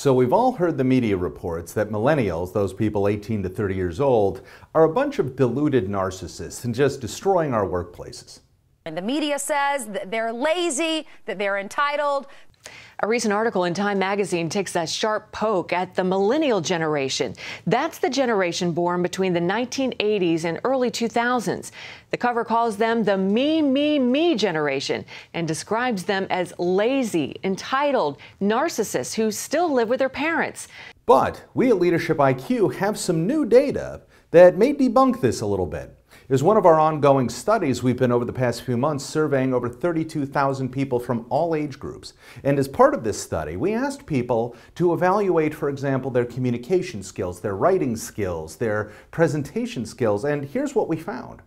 So we've all heard the media reports that millennials, those people 18 to 30 years old, are a bunch of deluded narcissists and just destroying our workplaces. And the media says that they're lazy, that they're entitled. A recent article in Time magazine takes a sharp poke at the millennial generation. That's the generation born between the 1980s and early 2000s. The cover calls them the me generation and describes them as lazy, entitled, narcissists who still live with their parents. But we at Leadership IQ have some new data that may debunk this a little bit. As one of our ongoing studies, we've been over the past few months surveying over 32,000 people from all age groups. And as part of this study, we asked people to evaluate, for example, their communication skills, their writing skills, their presentation skills, and here's what we found.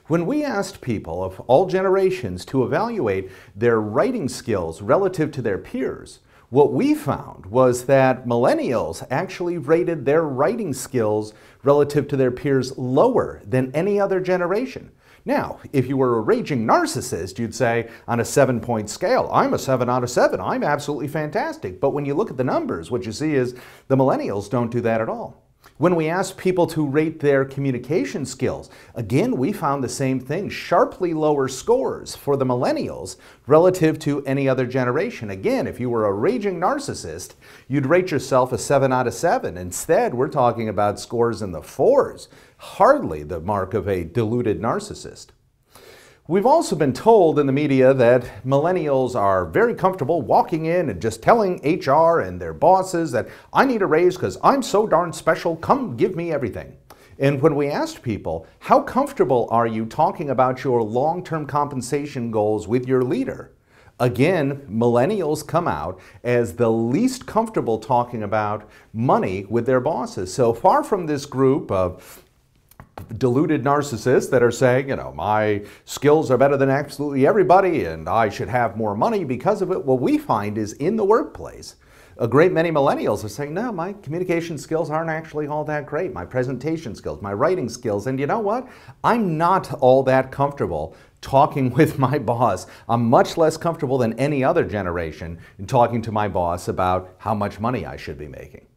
When we asked people of all generations to evaluate their writing skills relative to their peers, what we found was that millennials actually rated their writing skills relative to their peers lower than any other generation. Now, if you were a raging narcissist, you'd say on a 7-point scale, I'm a 7 out of 7, I'm absolutely fantastic. But when you look at the numbers, what you see is the millennials don't do that at all. When we asked people to rate their communication skills, again, we found the same thing, sharply lower scores for the millennials relative to any other generation. Again, if you were a raging narcissist, you'd rate yourself a 7 out of 7. Instead, we're talking about scores in the 4s, hardly the mark of a deluded narcissist. We've also been told in the media that millennials are very comfortable walking in and just telling HR and their bosses that I need a raise because I'm so darn special, come give me everything. And when we asked people, how comfortable are you talking about your long-term compensation goals with your leader? Again, millennials come out as the least comfortable talking about money with their bosses. So far from this group of deluded narcissists that are saying, you know, my skills are better than absolutely everybody and I should have more money because of it, what we find is in the workplace, a great many millennials are saying, no, my communication skills aren't actually all that great. My presentation skills, my writing skills, and you know what? I'm not all that comfortable talking with my boss. I'm much less comfortable than any other generation in talking to my boss about how much money I should be making.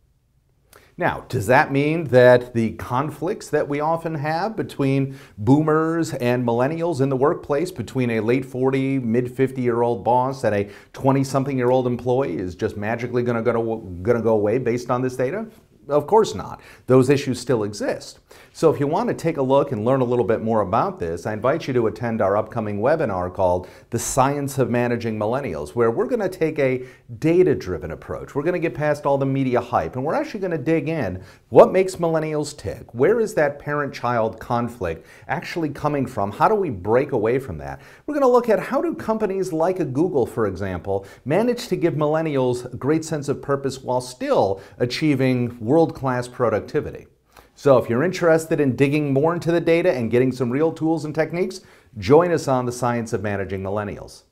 Now, does that mean that the conflicts that we often have between boomers and millennials in the workplace, between a late 40, mid 50-year-old boss and a 20-something-year-old employee is just magically going to go away based on this data? Of course not. Those issues still exist. So if you want to take a look and learn a little bit more about this, I invite you to attend our upcoming webinar called The Science of Managing Millennials, where we're going to take a data-driven approach. We're going to get past all the media hype, and we're actually going to dig in. What makes millennials tick? Where is that parent-child conflict actually coming from? How do we break away from that? We're going to look at how do companies like a Google, for example, manage to give millennials a great sense of purpose while still achieving world-class productivity. So if you're interested in digging more into the data and getting some real tools and techniques, join us on The Science of Managing Millennials.